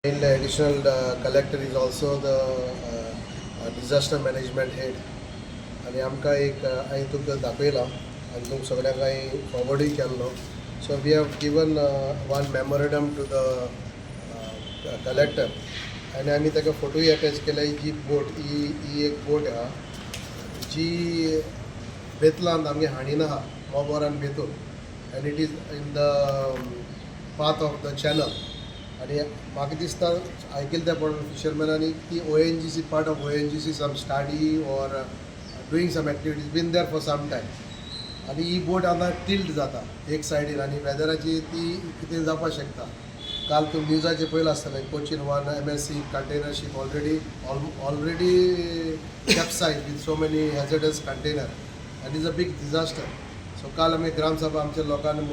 And the additional collector is also the disaster management head. आणि आमकां एक हांवें तुमकां दाखयलां आनी तुमकां सगळ्यांक हांवें फॉवर्डूय केल्लो. So we have given one memorandum to the collector आनी आमी ताका फोटोय अटॅच केला. जी बोट ही एक बोट आहा जी बेतलांत आमगे हांडीन आहा मोबोरान Betul, and it is in the path of the channel. आणि म्हाका दिसता आयकलें तें पण फिशरमॅनांनी ती ONGC part of ONGC some study or doing some activities been there for some time. आनी ही बोट आतां टिल्ट जाता एक सायडीन आनी वेदराची ती कितें जावपाक शकता. काल तुमी न्यूजाचेर पयलां आसतलें Cochin one MSC container ship already capsize with so many hazardous container and is a big disaster. So काल आमी ग्रामसभा आमच्या लोकांनी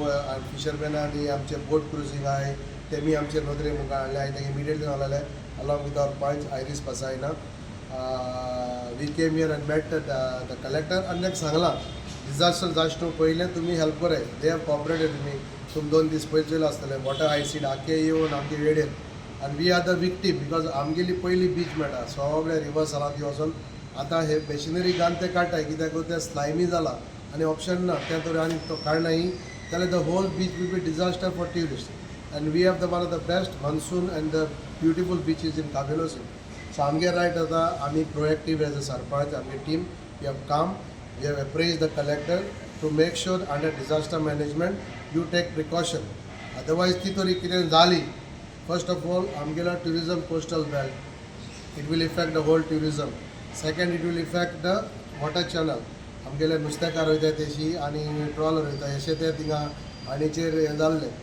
फिशरमॅनां आनी आमचे बोट क्रुजींग आहाय तेमी आमचे नदरे मुखार हाडले. हांवें तांकां इमिडिएटली सांगलें along with our panch Iris पसायना we came here and met the collector आनी ताका सांगलां डिजास्टर जावचे पयलें तुमी हेल्प कराय. दे हॅव कॉपरेटेड तुमी 2 दीस पयलीं चोयलें आसतलें वॉटर हायसीड आख्खे येवन आमगे वेडेर आनी we are the victim because आमगेली पयली बीच मेळटा सगळे रिवर्स आसात वचून. आतां हे मशिनरी घालून ते काडटाय कित्याक तें स्लायमी जाला आनी ऑप्शन ना तें तर आनी तो काडनाय जाल्यार the whole beach will be disaster for tourist. And we have one of the best monsoon and the beautiful beaches in Cavelossim. So आमगे right आता आमी proactive as a Sarpanch, आमगे team, we have come, we have appraised the collector to make sure under disaster management you take precaution. Otherwise ती तरी कितें जाली. First of all, आमगेला tourism coastal belt, it will affect the whole tourism. Second, it will affect the water channel. आमगेले नुस्तेकार वयता तेशी आनी trawler वयता अशें ते थिंगा आनीचेर हें जाल्लें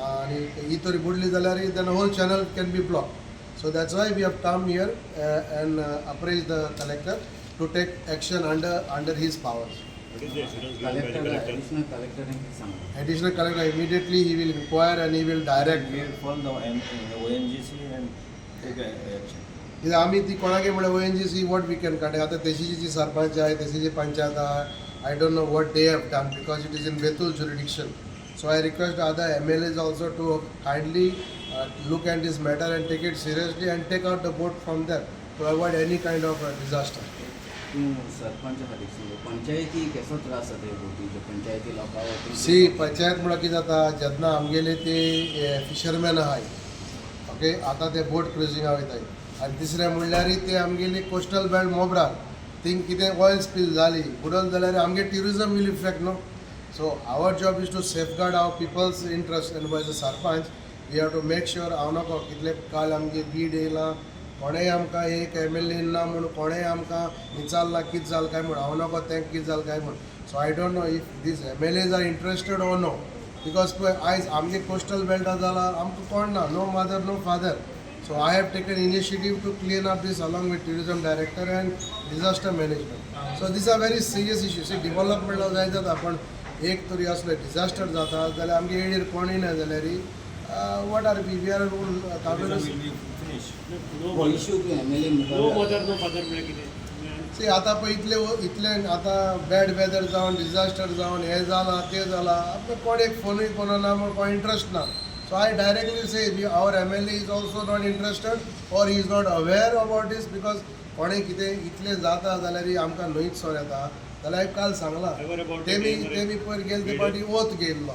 आणि ही तरी बुडली जाल्यार then whole channel can be block. So that's why we have come here and apprise the collector to take action under his powers. Additional collector immediately he will inquire and he will direct. We will call the ONGC and take action. कित्याक आमी ती कोणागे म्हळ्यार ONGC what we can काडटा. आतां तेशीची जी सरपंच आहे तेशीची पंचायत आहा आय don't know what they have done because it is in Betul jurisdiction. So I request other MLAs also to kindly look at this matter and take it seriously and take out the boat from there to avoid any kind of disaster. Sarpanch पंचायती कसो त्रास जाता बोटीचो पंचायती लोकांक सी पंचायत म्हळ्यार कितें जाता जेन्ना आमगेले ते फिशरमॅन आहाय ओके आतां ते बोट क्रुजिंगा वयताय आनी तिसरें म्हणल्यार ते आमगेली कोस्टल बेल्ट मोबरार थिंग कितें ऑयल स्पील जाली बुडल जाल्यार आमगे ट्युरिजम वील इफेक्ट नो. So our job is to safeguard our people's interest and as a Sarpanch we have to make sure हांव नको कितले काल आमगे बीड येयला कोणेंय आमकां एक MLA ना म्हूण कोणेंय आमकां विचारला कितें जालें काय म्हूण हांव नको तें कितें जालें काय म्हूण. So I don't know if these MLAs are interested or no because पळय आयज आमगे कोस्टल बेल्टा जाल्यार आमकां कोण ना no mother no father. So I have taken initiative to clean up these along with tourism director and disaster management. So these are very serious issues. Sea development जाय जाता पण एक तरी असले डिजास्टर जाता जाल्यार आमगे एडीर कोणूय ना जाल्यार what are we are see आतां पळय इतलें आतां बॅड वेदर जावन डिजास्टर जावन हें जालां तें जालां कोण एक फोनूय कोणाना म्हूण कोण इंट्रस्ट ना. So I directly say our MLA is also not interested or he is not aware about this because कोणें कितें इतलें जाता जाल्यार आमकां न्हंयच सोर येता. जाल्यार काल सांगलां तेमी पयर गेले ते पाटी ओत घेयल्लो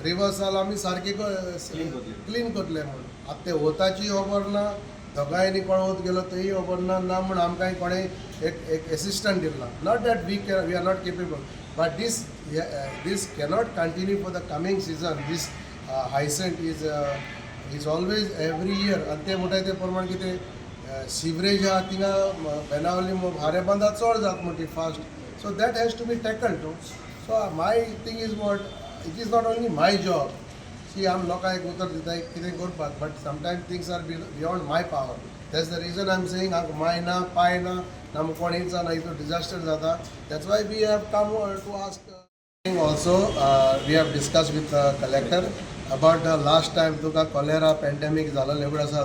रिवर्साल आमी सारके क्लीन करतले म्हूण. आतां ते ओताची खबर ना दोगांयनी कोण ओत गेलो तेय खबर ना म्हूण आमकां कोणें एक एसिस्टंट दिला. Not that we are not capable but these cannot continue for the coming season. These हायसेंट इज ऑलवेज एवरी इयर आनी ते म्हणटाय ते प्रमाण कितें सिवरेज आहा थिंगा बेनावली भारे बांदा चड जाता म्हणटी fast. So that has to be tackled too. So my thing is what it is not only my job. See, I'm लोकांक एक उतर दिता कितें करपाक but sometimes things are beyond my power. That's the reason I'm saying हांव my ना पाय ना कोण येयचा ना इतलो डिजास्टर जाता. That's why we have come to ask. Also we have discussed with the collector about the last time तुका cholera pandemic जालें एवढं आसा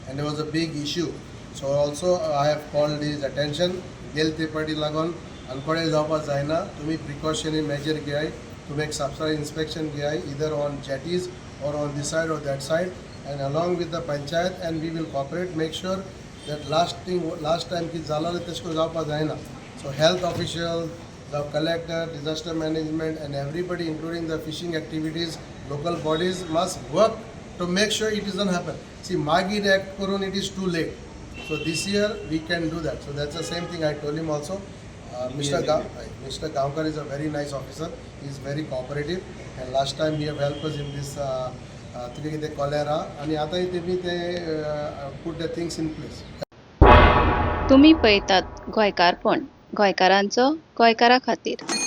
and there was a big issue. So also I have called his attention गेल ते पाटी लागून आनी कोणें जावपाक जायना. तुमी प्रिकॉशनरी मेजर घेयाय तुमी एक सबस्ट्रॅक्ट इन्स्पेक्शन घेयाय either on jetties or on this side or that side and along with the panchayat, and we will cooperate, make sure that last time ki zala tesko jawpa jaina. So health officials, the collector, disaster management, and everybody, including the fishing activities, local bodies must work to make sure it doesn't happen. See, Magi react Korun, it is too late. So this year we can do that. So that's the same thing I told him also. Mr. Gaonkar is a very nice officer. He is very cooperative, and last time he have helped us in this cholera, and आता they put the things in place. तुम्ही पळयतात गोंयकारपण, गोंयकारांचो गोंयकारा खातीर.